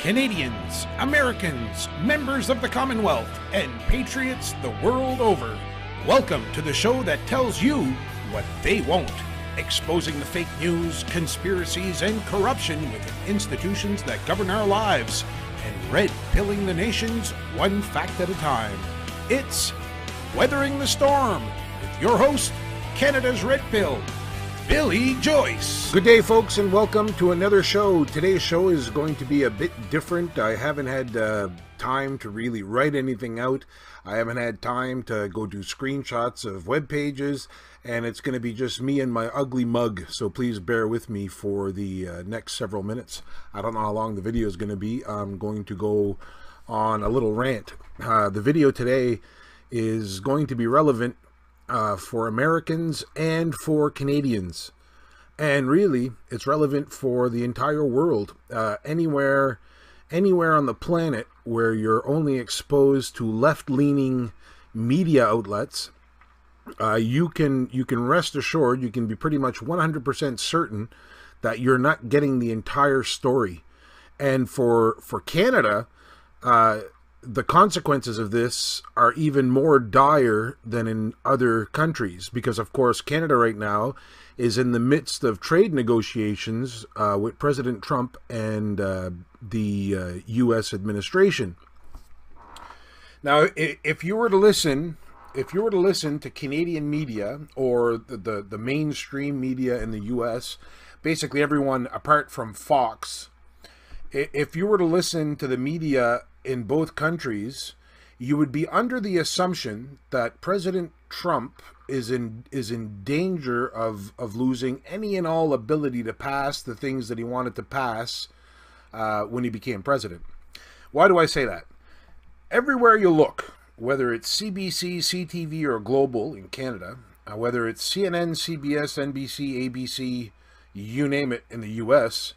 Canadians, Americans, members of the Commonwealth, and patriots the world over. Welcome to the show that tells you what they won't, exposing the fake news, conspiracies, and corruption within institutions that govern our lives, and red-pilling the nations one fact at a time. It's Weathering the Storm with your host, Canada's Red Pill, Billy Joyce. Good day, folks, and welcome to another show. Today's show is going to be a bit different. I haven't had time to really write anything out. I haven't had time to go do screenshots of web pages, and it's going to be just me and my ugly mug, so please bear with me for the next several minutes. I don't know how long the video is going to be. I'm going to go on a little rant. The video today is going to be relevant for Americans and for Canadians, and really it's relevant for the entire world. Anywhere on the planet where you're only exposed to left-leaning media outlets, you can rest assured, you can be pretty much 100% certain that you're not getting the entire story. And for Canada, the consequences of this are even more dire than in other countries, because of course Canada right now is in the midst of trade negotiations with President Trump and the U.S. administration. Now, if you were to listen to Canadian media or the mainstream media in the U.S., basically everyone apart from Fox, if you were to listen to the media in both countries, you would be under the assumption that President Trump is in danger of losing any and all ability to pass the things that he wanted to pass when he became president. Why do I say that? Everywhere you look, whether it's CBC, CTV, or Global in Canada, whether it's CNN, CBS, NBC, ABC, you name it in the US,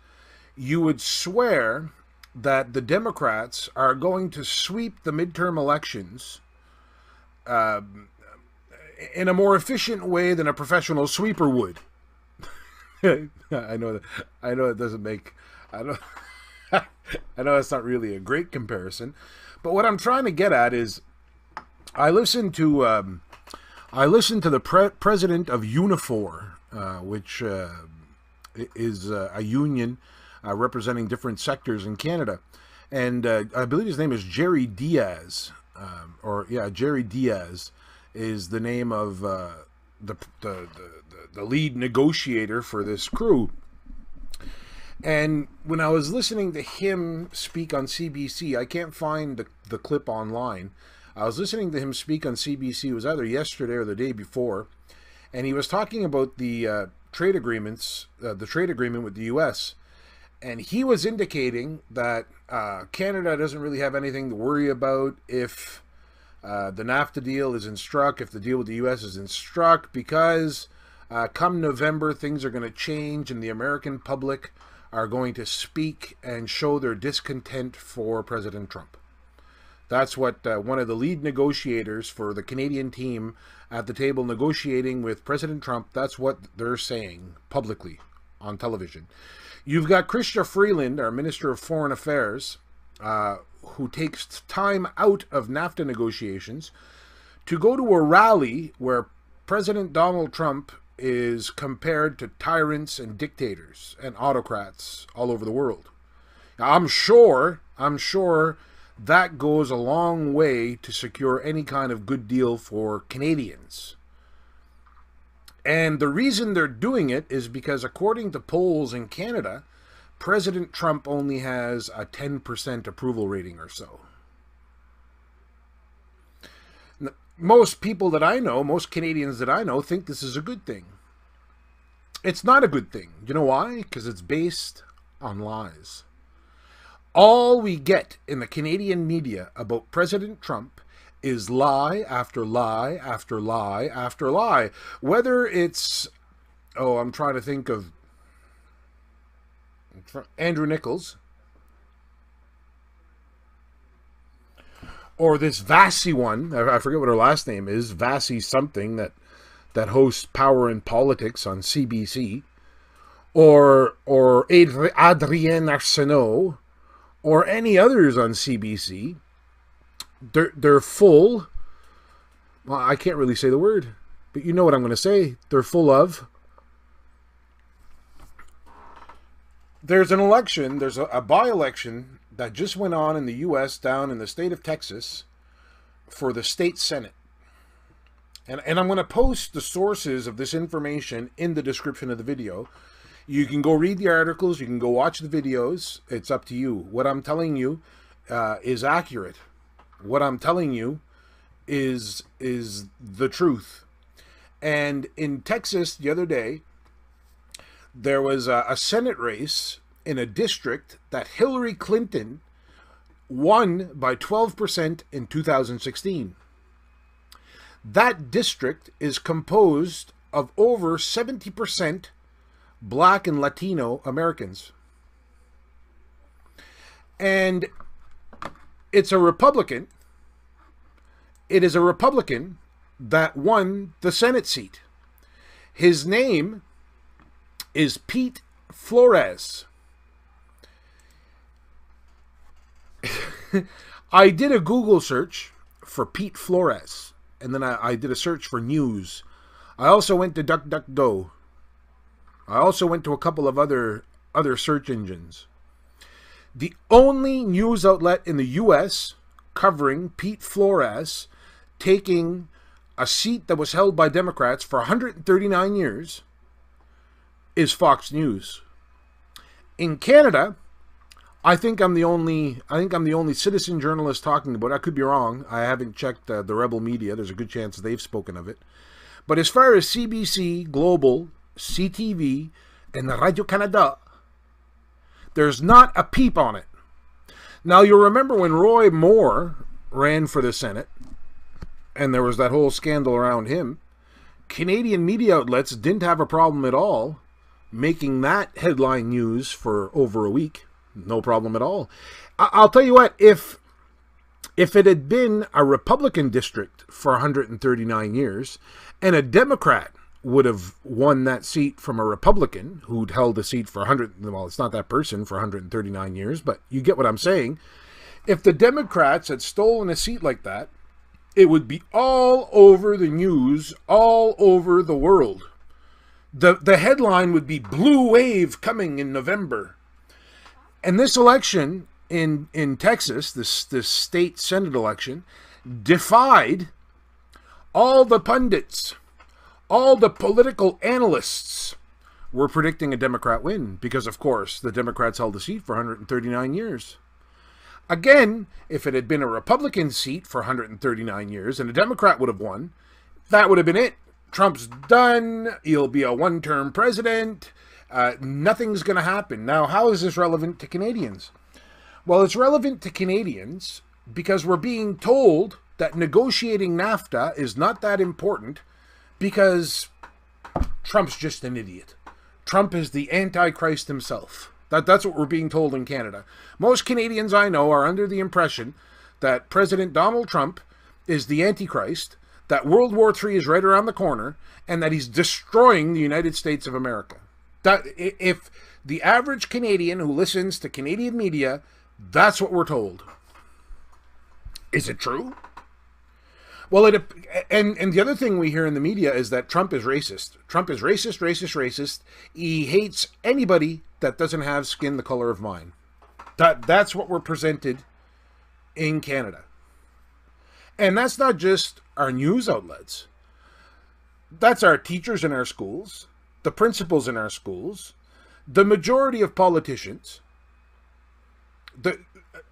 you would swear that the Democrats are going to sweep the midterm elections in a more efficient way than a professional sweeper would. I know it doesn't make, I know that's not really a great comparison, but what I'm trying to get at is, I listened to the president of Unifor, which is a union representing different sectors in Canada, and I believe his name is Jerry Diaz, Jerry Diaz is the name of the lead negotiator for this crew. And when I was listening to him speak on CBC, I can't find the clip online. I was listening to him speak on CBC, it was either yesterday or the day before, and he was talking about the trade agreements, the trade agreement with the U.S., and he was indicating that Canada doesn't really have anything to worry about if the NAFTA deal isn't struck, if the deal with the U.S. isn't struck, because come November, things are going to change and the American public are going to speak and show their discontent for President Trump. That's what one of the lead negotiators for the Canadian team at the table negotiating with President Trump, that's what they're saying publicly on television. You've got Chrystia Freeland, our Minister of Foreign Affairs, who takes time out of NAFTA negotiations to go to a rally where President Donald Trump is compared to tyrants and dictators and autocrats all over the world. Now, I'm sure that goes a long way to secure any kind of good deal for Canadians. And the reason they're doing it is because, according to polls in Canada, President Trump only has a 10% approval rating or so. Most people that I know, most Canadians that I know, think this is a good thing. It's not a good thing. You know why? Because it's based on lies. All we get in the Canadian media about President Trump is lie after lie after lie after lie. Whether it's, I'm trying to think of Andrew Nichols, or this Vassy one, I forget what her last name is, Vassy something, that hosts Power and Politics on CBC, or Adrienne Arsenault, or any others on CBC, they're full. Well, I can't really say the word, but you know what I'm going to say. They're full of. There's an election, there's a by-election that just went on in the U.S. down in the state of Texas for the state Senate. And I'm going to post the sources of this information in the description of the video. You can go read the articles, you can go watch the videos. It's up to you. What I'm telling you is accurate. What I'm telling you is the truth. And in Texas the other day, there was a Senate race in a district that Hillary Clinton won by 12% in 2016. That district is composed of over 70% Black and Latino Americans. And it's a Republican. It is a Republican that won the Senate seat. His name is Pete Flores. I did a Google search for Pete Flores, and then I did a search for news. I also went to DuckDuckGo. I also went to a couple of other search engines. The only news outlet in the U.S. covering Pete Flores taking a seat that was held by Democrats for 139 years is Fox News. In Canada, I think I'm the only citizen journalist talking about it. I could be wrong. I haven't checked the Rebel media. There's a good chance they've spoken of it. But as far as CBC, Global, CTV, and Radio-Canada, there's not a peep on it. Now, you'll remember when Roy Moore ran for the Senate, and there was that whole scandal around him, Canadian media outlets didn't have a problem at all making that headline news for over a week. No problem at all. I'll tell you what, if it had been a Republican district for 139 years, and a Democrat would have won that seat from a Republican who'd held a seat for well, it's not that person for 139 years, but you get what I'm saying. If the Democrats had stolen a seat like that, it would be all over the news, all over the world. The headline would be "Blue Wave Coming in November." And this election in Texas, this state Senate election, defied all the pundits, all the political analysts were predicting a Democrat win because, of course, the Democrats held the seat for 139 years. Again, if it had been a Republican seat for 139 years and a Democrat would have won, that would have been it. Trump's done. He'll be a one-term president. Nothing's going to happen. Now, how is this relevant to Canadians? Well, it's relevant to Canadians because we're being told that negotiating NAFTA is not that important because Trump's just an idiot. Trump is the Antichrist himself. That's what we're being told in Canada. Most Canadians I know are under the impression that President Donald Trump is the Antichrist, that World War III is right around the corner, and that he's destroying the United States of America. That if the average Canadian who listens to Canadian media, that's what we're told. Is it true? Well, and the other thing we hear in the media is that Trump is racist. Trump is racist. He hates anybody that doesn't have skin the color of mine. That's what we're presented in Canada. And that's not just our news outlets. That's our teachers in our schools, the principals in our schools, the majority of politicians.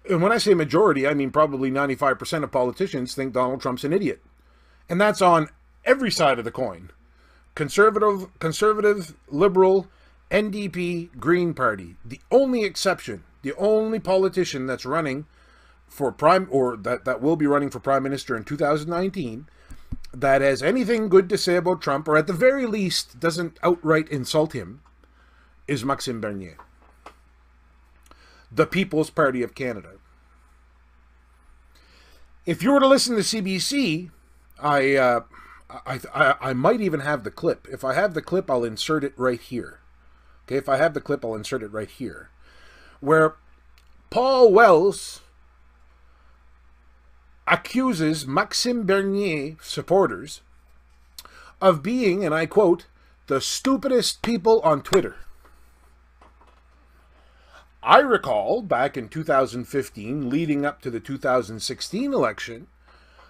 And when I say majority, I mean probably 95% of politicians think Donald Trump's an idiot. And that's on every side of the coin. Conservative, liberal, NDP, Green Party. The only exception, the only politician that's running for that will be running for Prime Minister in 2019 that has anything good to say about Trump, or at the very least doesn't outright insult him, is Maxime Bernier. The People's Party of Canada. If you were to listen to CBC, I might even have the clip. If I have the clip, I'll insert it right here. Okay, if I have the clip, I'll insert it right here. Where Paul Wells accuses Maxime Bernier supporters of being, and I quote, the stupidest people on Twitter. I recall back in 2015, leading up to the 2016 election,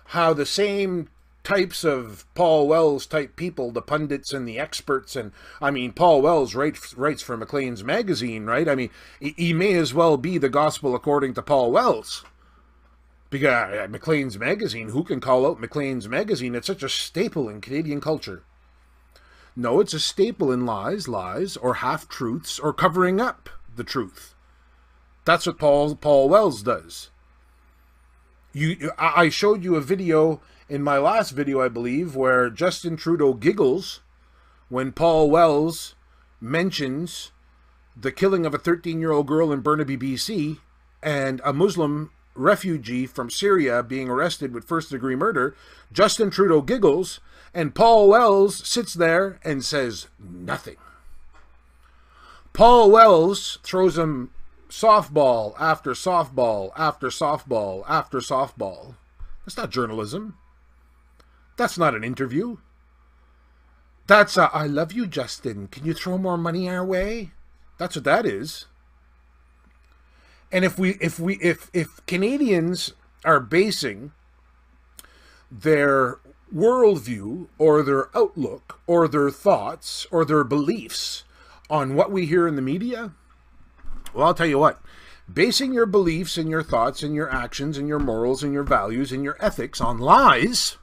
how the same types of Paul Wells type people, the pundits and the experts, and I mean, Paul Wells writes for McCain's magazine, right? I mean, he may as well be the gospel according to Paul Wells. Because McCain's magazine, who can call out McCain's magazine? It's such a staple in Canadian culture. No, it's a staple in lies, or half-truths, or covering up the truth. That's what Paul Wells does. I showed you a video in my last video, I believe, where Justin Trudeau giggles when Paul Wells mentions the killing of a 13-year-old girl in Burnaby, BC, and a Muslim refugee from Syria being arrested with first-degree murder. Justin Trudeau giggles, and Paul Wells sits there and says nothing. Paul Wells throws him softball after softball after softball after softball. That's not journalism. That's not an interview. That's a, I love you, Justin. Can you throw more money our way? That's what that is. And if Canadians are basing their worldview or their outlook or their thoughts or their beliefs on what we hear in the media, well, I'll tell you what, basing your beliefs and your thoughts and your actions and your morals and your values and your ethics on lies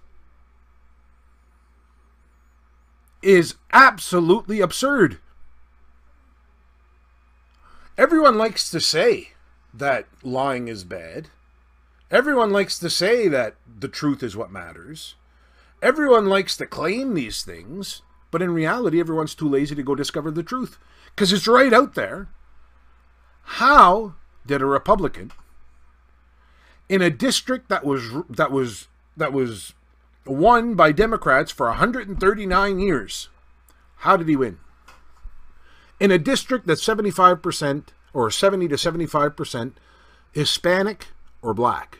is absolutely absurd. Everyone likes to say that lying is bad. Everyone likes to say that the truth is what matters. Everyone likes to claim these things, but in reality, everyone's too lazy to go discover the truth because it's right out there. How did a Republican in a district that was won by Democrats for 139 years, how did he win? In a district that's 75% or 70 to 75% Hispanic or black,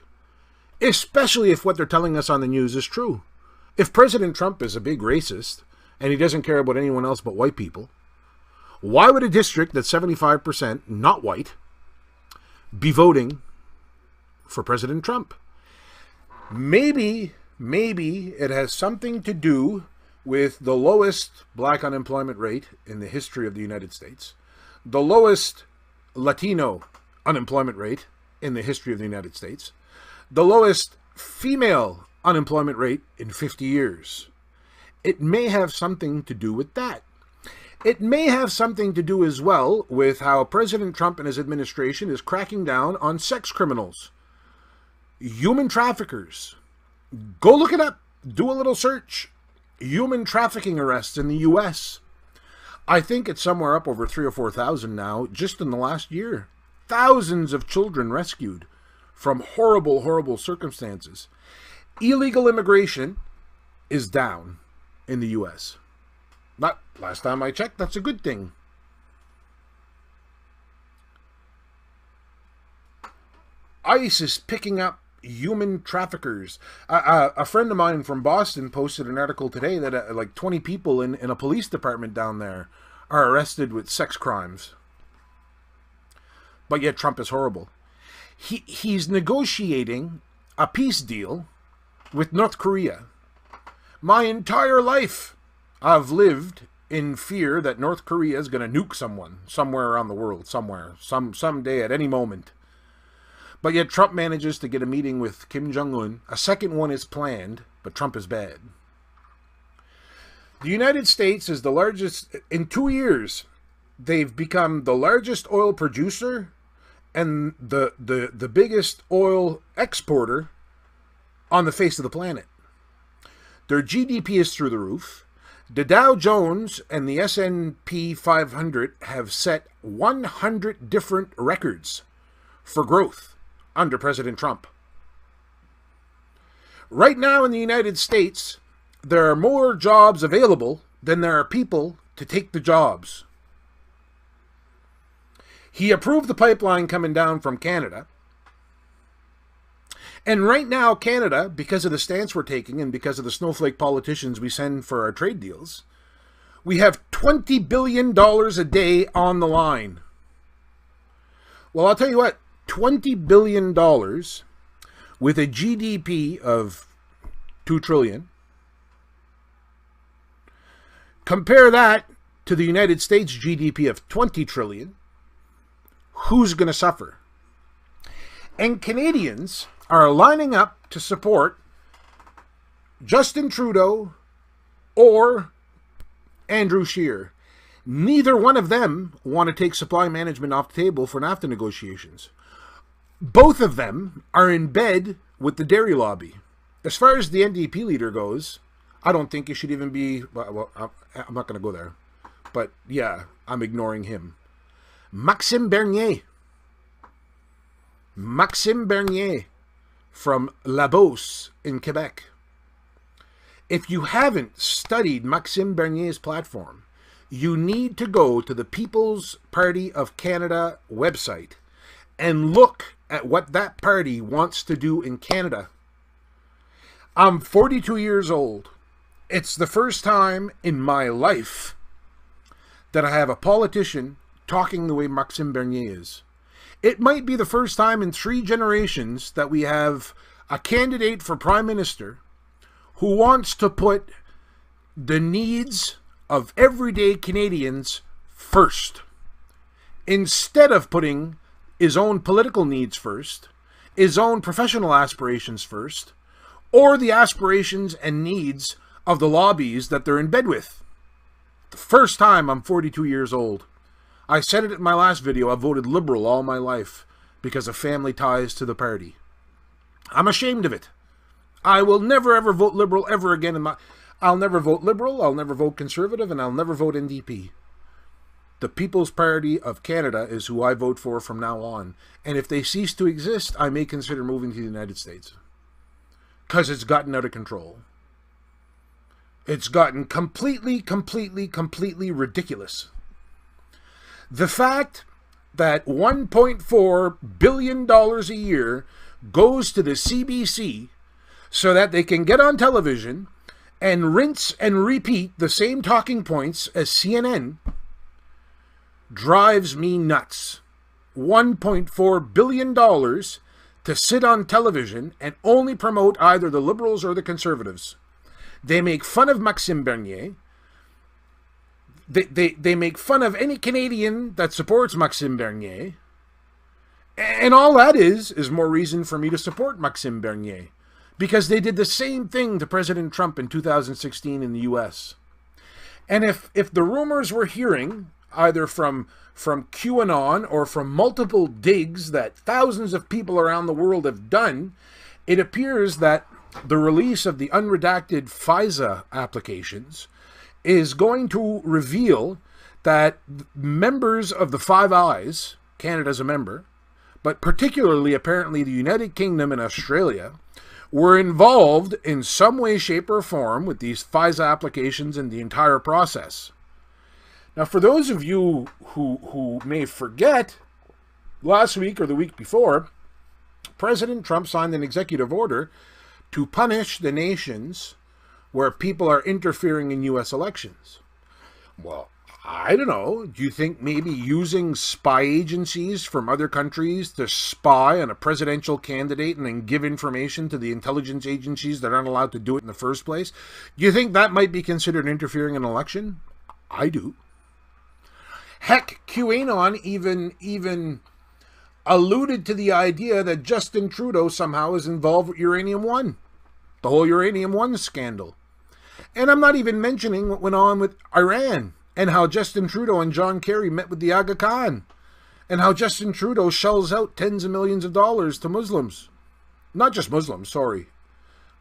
especially if what they're telling us on the news is true. If President Trump is a big racist and he doesn't care about anyone else but white people, why would a district that's 75% not white be voting for President Trump? Maybe it has something to do with the lowest black unemployment rate in the history of the United States, the lowest Latino unemployment rate in the history of the United States, the lowest female unemployment rate in 50 years. It may have something to do with that. It may have something to do as well with how President Trump and his administration is cracking down on sex criminals, human traffickers. Go look it up. Do a little search. Human trafficking arrests in the U.S. I think it's somewhere up over 3,000 or 4,000 now, just in the last year. Thousands of children rescued from horrible, horrible circumstances. Illegal immigration is down in the U.S. Not last time I checked, that's a good thing. ICE is picking up human traffickers. A friend of mine from Boston posted an article today that like 20 people in a police department down there are arrested with sex crimes. But yet Trump is horrible. He's negotiating a peace deal with North Korea. My entire life I've lived in fear that North Korea is going to nuke someone somewhere around the world, someday at any moment. But yet Trump manages to get a meeting with Kim Jong-un. A second one is planned, but Trump is bad. The United States is the largest, in 2 years, they've become the largest oil producer and the biggest oil exporter on the face of the planet. Their GDP is through the roof. The Dow Jones and the S&P 500 have set 100 different records for growth under President Trump. Right now in the United States, there are more jobs available than there are people to take the jobs. He approved the pipeline coming down from Canada. And right now, Canada, because of the stance we're taking and because of the snowflake politicians we send for our trade deals, we have $20 billion a day on the line. Well, I'll tell you what, $20 billion with a GDP of $2 trillion. Compare that to the United States GDP of $20 trillion. Who's going to suffer? And Canadians are lining up to support Justin Trudeau or Andrew Scheer. Neither one of them want to take supply management off the table for NAFTA negotiations. Both of them are in bed with the dairy lobby. As far as the NDP leader goes, I don't think it should even be... Well, I'm not going to go there. But yeah, I'm ignoring him. Maxime Bernier. Maxime Bernier from La Beauce in Quebec. If you haven't studied Maxime Bernier's platform, you need to go to the People's Party of Canada website and look at what that party wants to do in Canada. I'm 42 years old. It's the first time in my life that I have a politician talking the way Maxime Bernier is. It might be the first time in 3 generations that we have a candidate for Prime Minister who wants to put the needs of everyday Canadians first, instead of putting his own political needs first, his own professional aspirations first, or the aspirations and needs of the lobbies that they're in bed with. The first time. I'm 42 years old. I said it in my last video, I voted Liberal all my life because of family ties to the party. I'm ashamed of it. I will never ever vote Liberal ever again in my... I'll never vote Liberal, I'll never vote Conservative, and I'll never vote NDP. The People's Party of Canada is who I vote for from now on. And if they cease to exist, I may consider moving to the United States. Because it's gotten out of control. It's gotten completely ridiculous. The fact that $1.4 billion a year goes to the CBC so that they can get on television and rinse and repeat the same talking points as CNN drives me nuts. $1.4 billion to sit on television and only promote either the Liberals or the Conservatives. They make fun of Maxime Bernier. They make fun of any Canadian that supports Maxime Bernier. And all that is more reason for me to support Maxime Bernier. Because they did the same thing to President Trump in 2016 in the US. And if the rumors we're hearing, either from QAnon or from multiple digs that thousands of people around the world have done, it appears that the release of the unredacted FISA applications is going to reveal that members of the Five Eyes, Canada's a member, but particularly apparently the United Kingdom and Australia, were involved in some way, shape, or form with these FISA applications and the entire process. Now, for those of you who may forget, last week or the week before, President Trump signed an executive order to punish the nations where people are interfering in U.S. elections. Well, I don't know. Do you think maybe using spy agencies from other countries to spy on a presidential candidate and then give information to the intelligence agencies that aren't allowed to do it in the first place? Do you think that might be considered interfering in an election? I do. Heck, QAnon even alluded to the idea that Justin Trudeau somehow is involved with Uranium One. The whole Uranium One scandal. And I'm not even mentioning what went on with Iran and how Justin Trudeau and John Kerry met with the Aga Khan and how Justin Trudeau shells out tens of millions of dollars to Muslims. Not just Muslims, sorry.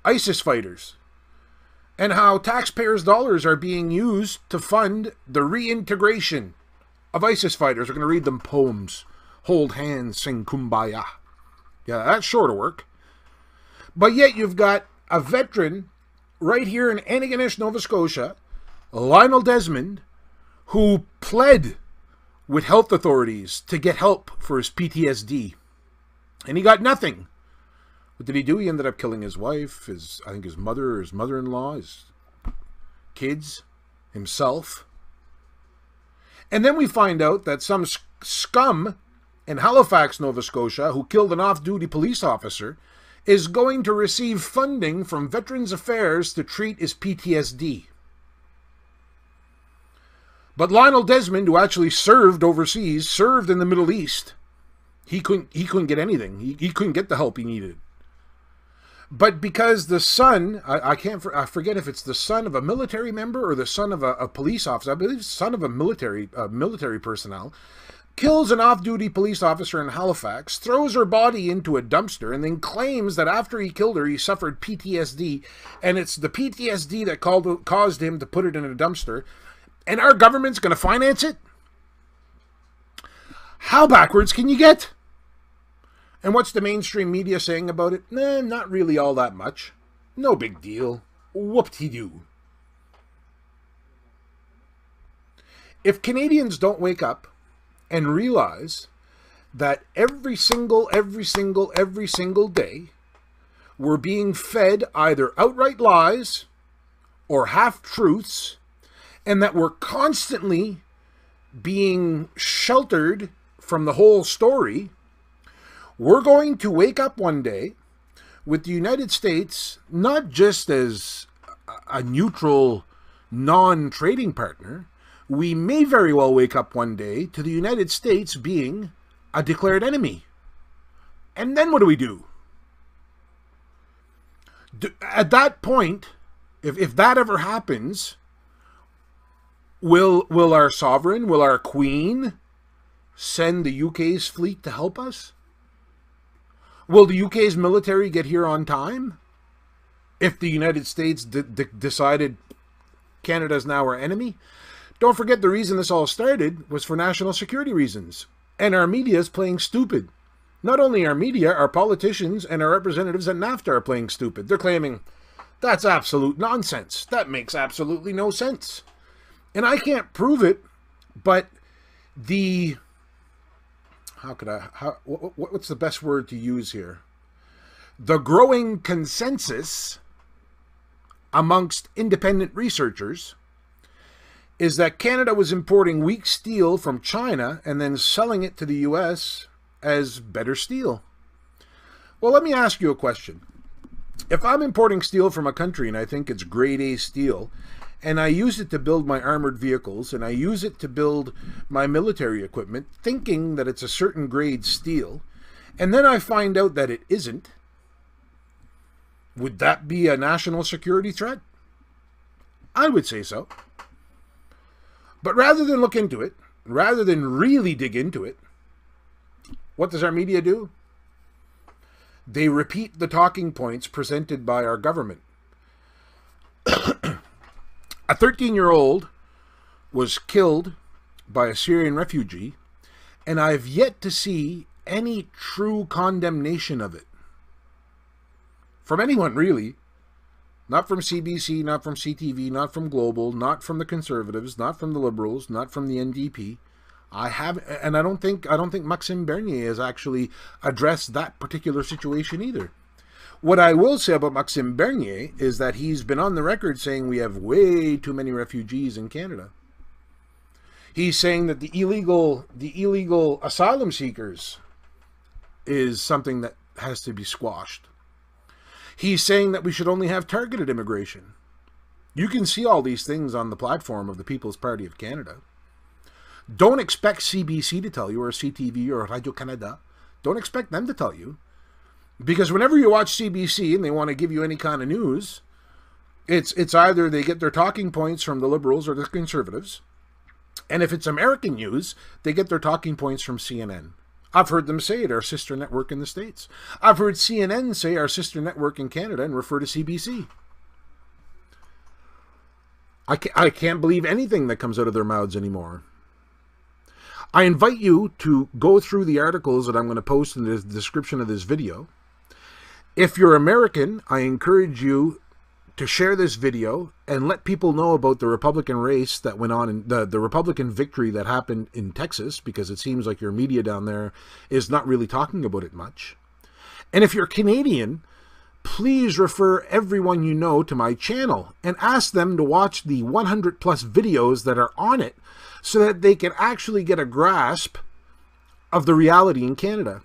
ISIS fighters. And how taxpayers' dollars are being used to fund the reintegration of ISIS fighters. We're going to read them poems. Hold hands, sing Kumbaya. Yeah, that's sure to work. But yet you've got a veteran right here in Antigonish, Nova Scotia, Lionel Desmond, who pled with health authorities to get help for his PTSD. And he got nothing. What did he do? He ended up killing his wife, I think his mother or his mother-in-law, his kids, himself. And then we find out that some scum in Halifax, Nova Scotia, who killed an off-duty police officer, is going to receive funding from Veterans Affairs to treat his PTSD. But Lionel Desmond, who actually served overseas, served in the Middle East, he couldn't get anything. He couldn't get the help he needed. But because the son, I forget if it's the son of a military member or the son of a police officer, I believe it's the son of a military personnel, kills an off-duty police officer in Halifax, throws her body into a dumpster, and then claims that after he killed her, he suffered PTSD, and it's the PTSD that caused him to put it in a dumpster, and our government's going to finance it? How backwards can you get? And what's the mainstream media saying about it? Nah, not really all that much. No big deal. Whoop-de-doo. If Canadians don't wake up and realize that every single day we're being fed either outright lies or half-truths, and that we're constantly being sheltered from the whole story, we're going to wake up one day with the United States not just as a neutral, non-trading partner. We may very well wake up one day to the United States being a declared enemy. And then what do we do? At that point, if that ever happens, will our sovereign, will our queen send the UK's fleet to help us? Will the UK's military get here on time? If the United States decided Canada's now our enemy? Don't forget the reason this all started was for national security reasons. And our media is playing stupid. Not only our media, our politicians and our representatives at NAFTA are playing stupid. They're claiming, that's absolute nonsense. That makes absolutely no sense. And I can't prove it, but the... what's the best word to use here? The growing consensus amongst independent researchers is that Canada was importing weak steel from China and then selling it to the US as better steel. Well, let me ask you a question. If I'm importing steel from a country and I think it's grade A steel, and I use it to build my armored vehicles, and I use it to build my military equipment, thinking that it's a certain grade steel, and then I find out that it isn't, would that be a national security threat? I would say so. But rather than look into it, rather than really dig into it, what does our media do? They repeat the talking points presented by our government. A 13-year-old was killed by a Syrian refugee, and I've yet to see any true condemnation of it. From anyone, really. Not from CBC, not from CTV, not from Global, not from the Conservatives, not from the Liberals, not from the NDP. I don't think Maxime Bernier has actually addressed that particular situation either. What I will say about Maxime Bernier is that he's been on the record saying we have way too many refugees in Canada. He's saying that the illegal asylum seekers is something that has to be squashed. He's saying that we should only have targeted immigration. You can see all these things on the platform of the People's Party of Canada. Don't expect CBC to tell you, or CTV, or Radio-Canada. Don't expect them to tell you. Because whenever you watch CBC and they want to give you any kind of news, it's either they get their talking points from the Liberals or the Conservatives. And if it's American news, they get their talking points from CNN. I've heard them say it, our sister network in the States. I've heard CNN say our sister network in Canada and refer to CBC. I can't believe anything that comes out of their mouths anymore. I invite you to go through the articles that I'm going to post in the description of this video. If you're American, I encourage you to share this video and let people know about the Republican race that went on, in the Republican victory that happened in Texas, because it seems like your media down there is not really talking about it much. And if you're Canadian, please refer everyone you know to my channel and ask them to watch the 100 plus videos that are on it so that they can actually get a grasp of the reality in Canada.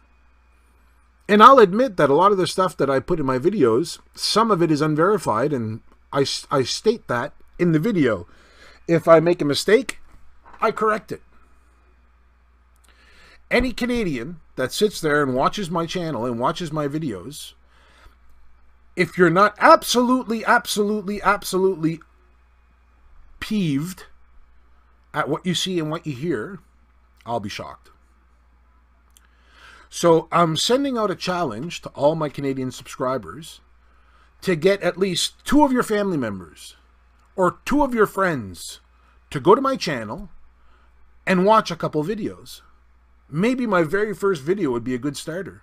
And I'll admit that a lot of the stuff that I put in my videos, some of it is unverified, and I state that in the video. If I make a mistake, I correct it. Any Canadian that sits there and watches my channel and watches my videos, if you're not absolutely peeved at what you see and what you hear, I'll be shocked. So I'm sending out a challenge to all my Canadian subscribers to get at least 2 of your family members or 2 of your friends to go to my channel and watch a couple videos. Maybe my very first video would be a good starter,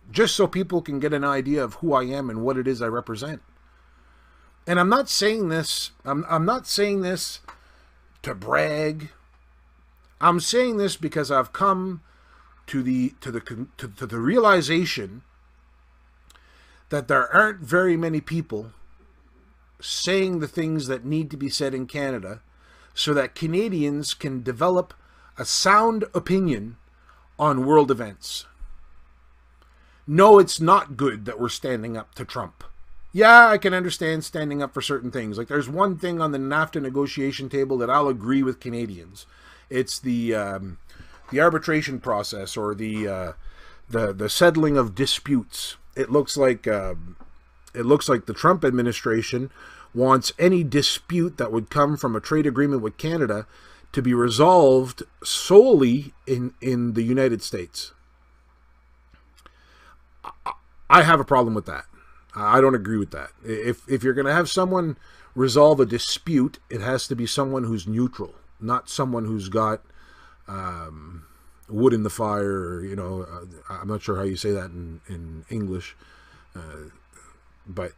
just so people can get an idea of who I am and what it is I represent. And I'm not saying this, I'm not saying this to brag. I'm saying this because I've come to the realization that there aren't very many people saying the things that need to be said in Canada so that Canadians can develop a sound opinion on world events. No, it's not good that we're standing up to Trump. Yeah, I can understand standing up for certain things. Like, there's one thing on the NAFTA negotiation table that I'll agree with Canadians. It's the arbitration process, or the settling of disputes. It looks like the Trump administration wants any dispute that would come from a trade agreement with Canada to be resolved solely in the United States. I have a problem with that. I don't agree with that. If you're going to have someone resolve a dispute, it has to be someone who's neutral, not someone who's got wood in the fire, or, you know, I'm not sure how you say that in English, but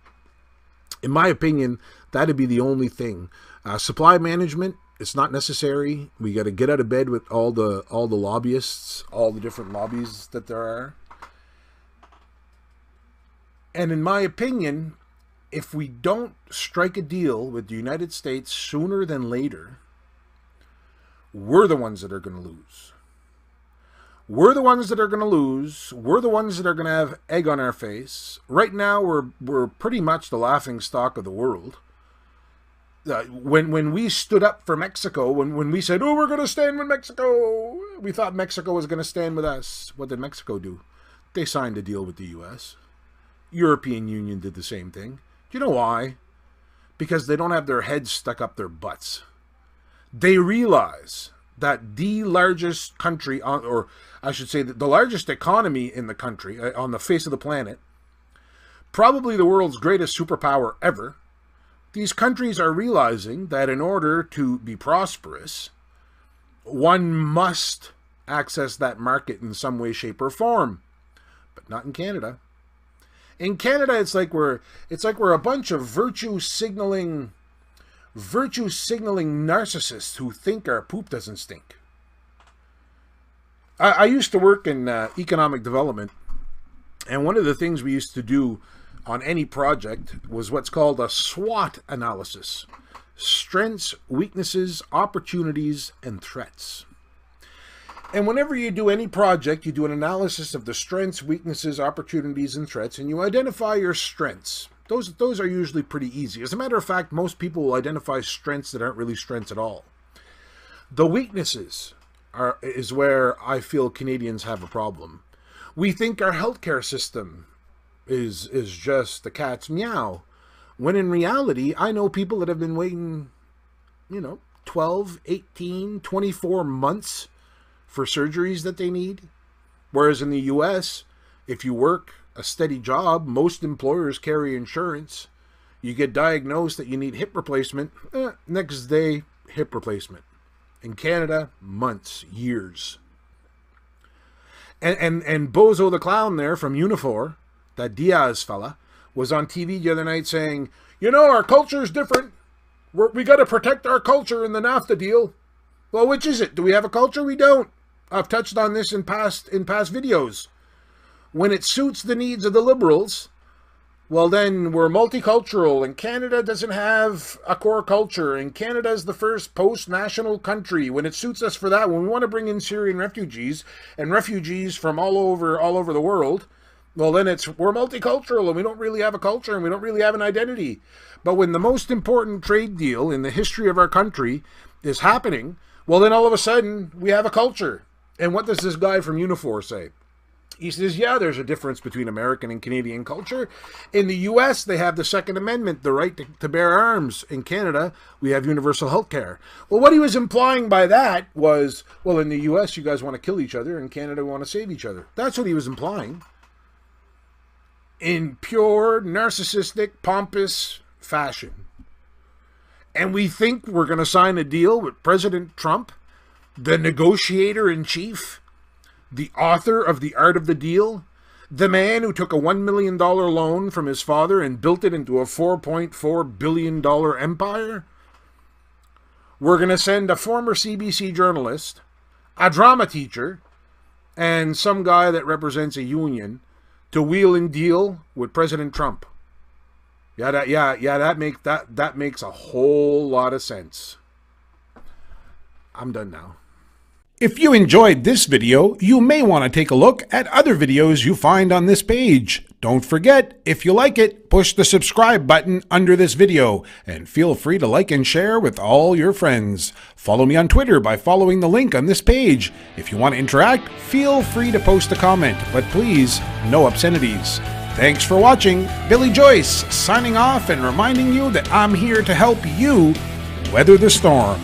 in my opinion, that'd be the only thing. Supply management, it's not necessary. We got to get out of bed with all the lobbyists, all the different lobbies that there are. And in my opinion, if we don't strike a deal with the United States sooner than later, we're the ones that are going to lose. We're the ones that are going to lose. We're the ones that are going to have egg on our face. Right now, we're pretty much the laughing stock of the world. When we stood up for Mexico, when we said, oh, we're going to stand with Mexico, we thought Mexico was going to stand with us. What did Mexico do? They signed a deal with the U.S. European Union did the same thing. Do you know why? Because they don't have their heads stuck up their butts. They realize that the largest country, or I should say the largest economy in the country, on the face of the planet, probably the world's greatest superpower ever, these countries are realizing that in order to be prosperous, one must access that market in some way, shape, or form. But not in Canada. In Canada, it's like we're a bunch of virtue signaling narcissists who think our poop doesn't stink. I used to work in economic development, and one of the things we used to do on any project was what's called a SWOT analysis: strengths, weaknesses, opportunities, and threats. And whenever you do any project, you do an analysis of the strengths, weaknesses, opportunities, and threats, and you identify your strengths. Those are usually pretty easy. As a matter of fact, most people will identify strengths that aren't really strengths at all. The weaknesses is where I feel Canadians have a problem. We think our healthcare system is just the cat's meow, when in reality, I know people that have been waiting, 12, 18, 24 months for surgeries that they need. Whereas in the US, if you work a steady job, most employers carry insurance. You get diagnosed that you need hip replacement, next day, hip replacement. In Canada, months, years. And Bozo the Clown there from Unifor, that Diaz fella, was on TV the other night saying, You know, our culture is different. We got to protect our culture in the NAFTA deal. Well, which is it? Do we have a culture? We don't. I've touched on this in past videos. When it suits the needs of the Liberals, well, then we're multicultural, and Canada doesn't have a core culture, and Canada is the first post-national country. When it suits us for that, when we want to bring in Syrian refugees and refugees from all over the world, well, then we're multicultural, and we don't really have a culture, and we don't really have an identity. But when the most important trade deal in the history of our country is happening, well, then all of a sudden we have a culture. And what does this guy from Unifor say? He says, yeah, there's a difference between American and Canadian culture. In the U.S., they have the Second Amendment, the right to bear arms. In Canada, we have universal health care. Well, what he was implying by that was, well, in the U.S., you guys want to kill each other. In Canada, we want to save each other. That's what he was implying. In pure, narcissistic, pompous fashion. And we think we're going to sign a deal with President Trump, the negotiator-in-chief, the author of The Art of the Deal, the man who took a $1 million loan from his father and built it into a $4.4 billion empire. We're going to send a former CBC journalist, a drama teacher, and some guy that represents a union to wheel and deal with President Trump. That makes a whole lot of sense. I'm done now. If you enjoyed this video, you may want to take a look at other videos you find on this page. Don't forget, if you like it, push the subscribe button under this video, and feel free to like and share with all your friends. Follow me on Twitter by following the link on this page. If you want to interact, feel free to post a comment, but please, no obscenities. Thanks for watching. Billy Joyce signing off and reminding you that I'm here to help you weather the storm.